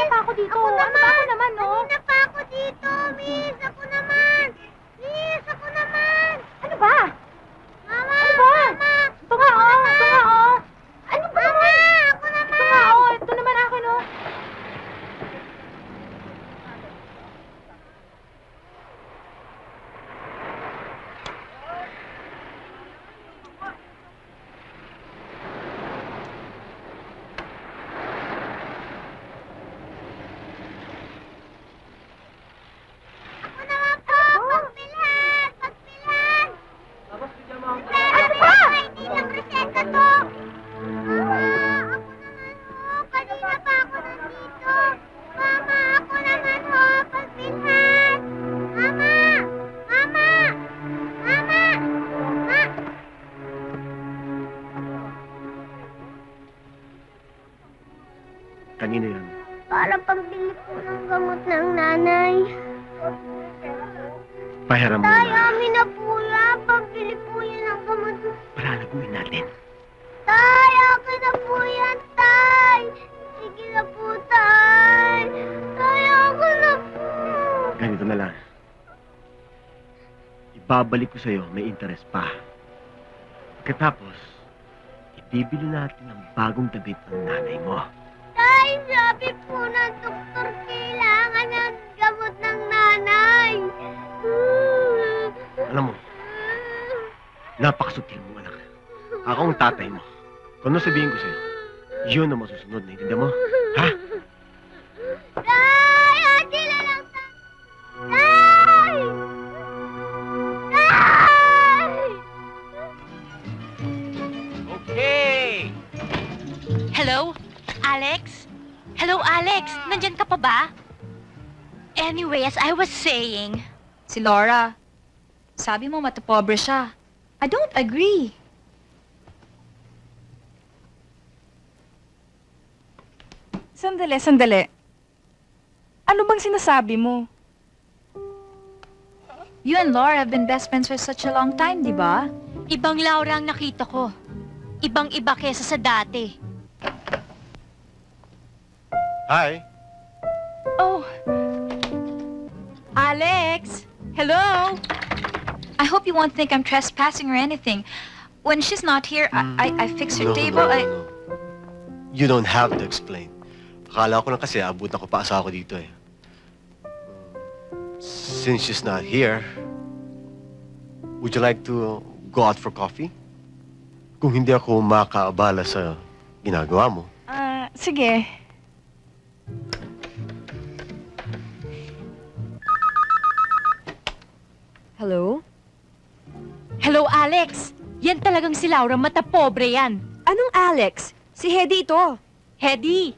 pa ako dito. Ako naman! Ako naman, no? Kanina pa ako dito, miss! Ako naman! Miss, ako naman! Ano ba? Mama! Ano ba? Mama! Ito nga, oh. Ito nga, oh. Ano ba? Mama! Ako naman! Ito nga, oh. Ito naman akin, oh. Ako naman po! Pagpilhan! Pagpilhan! Ano ba? Hindi lang reseta to! Mama! Ako naman ho! Kanina pa ako nandito! Mama! Ako naman ho! Pagpilhan! Mama! Mama! Mama! Ma! Kanino yan? Para pambili po ng gamot ng nanay. Pahiram mo Tay, na. amin na po yan. Pambili po yan ng gamot. Palalaguin natin. Tay, akin na po yan, Tay. Sige na po, Tay. Tay, ako na po. Ganito na lang. Ibabalik ko sa'yo, may interest pa. Pagkatapos, ibibili natin ang bagong damit ng nanay mo. Tay, sabi po ng doktor, kailangan ng gamot ng nanay. Alam mo, napakasutil mo, anak. Ako ang tatay mo. Kung ano sabihin ko sa'yo, yun ang masusunod. Naintindihan mo? Ha? Tay, ate na lang, Tay. Tay! Tay! Okay! Hello? Alex? Hello, Alex? Nandyan ka pa ba? Anyway, as I was saying... Si Laura, sabi mo matapobre siya. I don't agree. Sandali. Ano bang sinasabi mo? You and Laura have been best friends for such a long time, di ba? Ibang Laura ang nakita ko. Ibang-iba kesa sa dati. Hi. Oh. Alex! Hello? I hope you won't think I'm trespassing or anything. When she's not here, I fix her table. No. You don't have to explain. Akala ko lang kasi abutan ko pa asa ako dito eh. Since she's not here, would you like to go out for coffee? Kung hindi ako makaabala sa ginagawa mo. Sige. Hello? Hello, Alex! Yan talagang si Laura, matapobre yan. Anong Alex? Si Hedy ito. Hedy!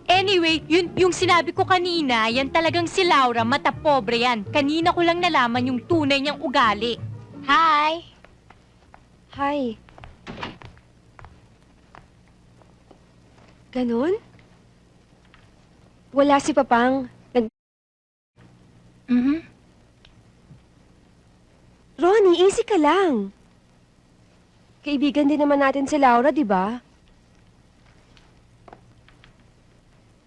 Anyway, yung sinabi ko kanina, yan talagang si Laura, matapobre yan. Kanina ko lang nalaman yung tunay niyang ugali. Hi! Hi. Ganon? Wala si Papang. Ronnie, easy ka lang. Kaibigan din naman natin si Laura, di ba?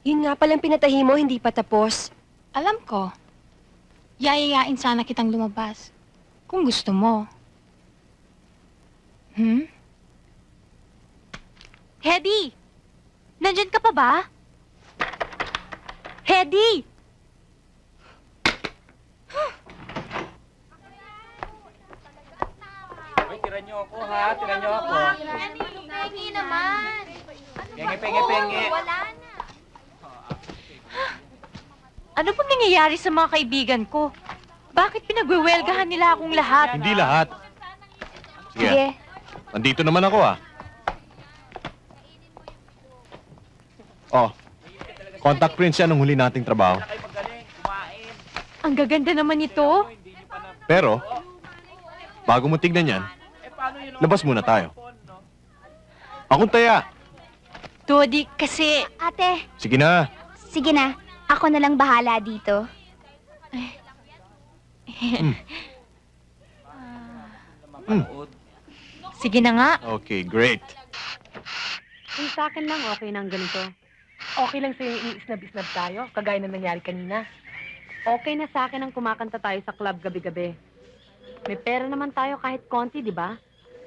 Yun nga palang pinatahi mo, hindi pa tapos. Alam ko. Yayayain sana kitang lumabas. Kung gusto mo. Hedy! Nandyan ka pa ba? Hedy! Uy, tira niyo ako ha, tira niyo ako. Pengi naman. Penge. Wala na. Ano pong nangyayari sa mga kaibigan ko? Bakit pinagwewelgahan nila akong lahat? Hindi lahat. Sige. Nandito naman ako ah. Oh. Contact print siya nung huli nating trabaho. Ang gaganda naman ito. Pero, bago mo tignan yan, labas muna tayo. Akong taya. Dodi, kasi... Ate, Sige na. sige na. Ako na lang bahala dito. Sige na nga. Okay, great. Kung sa akin lang, okay nang ganito. Okay lang sa'yo yung iisnab-isnab tayo, kagaya na nangyari kanina. Okay na sa akin ang kumakanta tayo sa club gabi-gabi. May pera naman tayo kahit konti, di ba?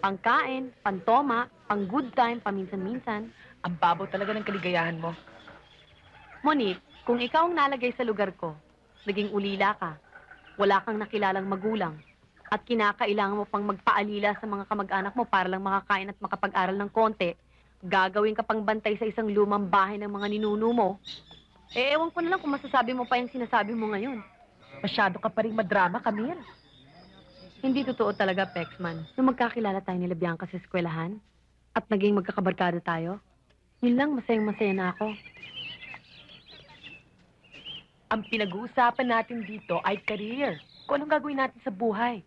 Pangkain, pantoma, pang good time, paminsan-minsan. Ang babaw talaga ng kaligayahan mo. Monique, kung ikaw ang nalagay sa lugar ko, naging ulila ka, wala kang nakilalang magulang, at kinakailangan mo pang magpaalila sa mga kamag-anak mo para lang makakain at makapag-aral ng konti, gagawin ka pang bantay sa isang lumang bahay ng mga ninuno mo, ewan ko na lang kung masasabi mo pa yung sinasabi mo ngayon. Masyado ka pa rin madrama, Camille. Hindi totoo talaga, Pexman. Nung magkakilala tayo ni Bianca sa eskwelahan at naging magkakabarkada tayo, yun lang, masayang-masaya na ako. Ang pinag-uusapan natin dito ay career. Kung anong gagawin natin sa buhay.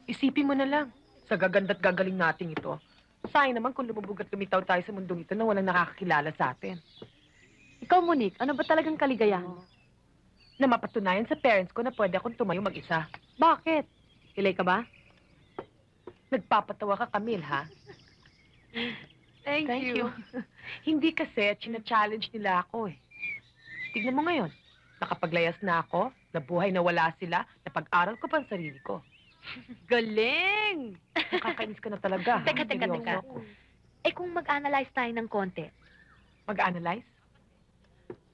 Isipin mo na lang, sa gaganda't gagaling natin ito. Sayang naman kung lumubog at lumitaw tayo sa mundong ito na walang nakakakilala sa atin. Ikaw, Monique, ano ba talagang kaligayahan? Na mapatunayan sa parents ko na pwede akong tumayo mag-isa. Bakit? Ilay ka ba? Nagpapatawa ka, Camille, ha? Thank you. Hindi kasi, china-challenge nila ako eh. Tignan mo ngayon, nakapaglayas na ako, nabuhay na wala sila, napag-aral ko pa ang sarili ko. Galing! Nakakainis ka na talaga. Teka. Seryoso. Eh kung mag-analyze tayo ng konti, Mag-analyze?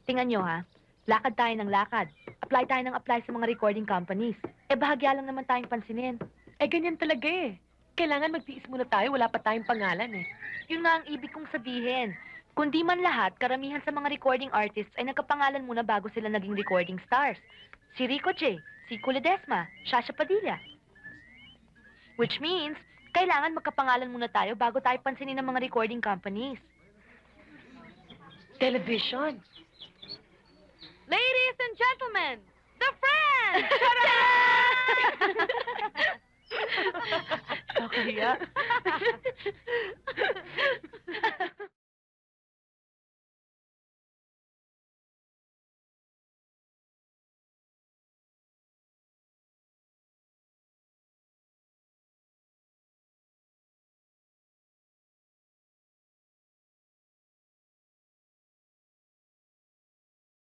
tingnan nyo ha, lakad tayo ng lakad. Apply tayo ng apply sa mga recording companies. Eh bahagya lang naman tayong pansinin. Eh, ganyan talaga eh. Kailangan magtiis muna tayo, wala pa tayong pangalan eh. Yun nga ang ibig kong sabihin. Kundi man lahat, karamihan sa mga recording artists ay nagkapangalan muna bago sila naging recording stars. Si Rico J, si Kuledesma, Shasha Padilla. Which means, kailangan magkapangalan muna tayo bago tayo pansinin ng mga recording companies. Television. Ladies and gentlemen, the Friends! Nakakahiya.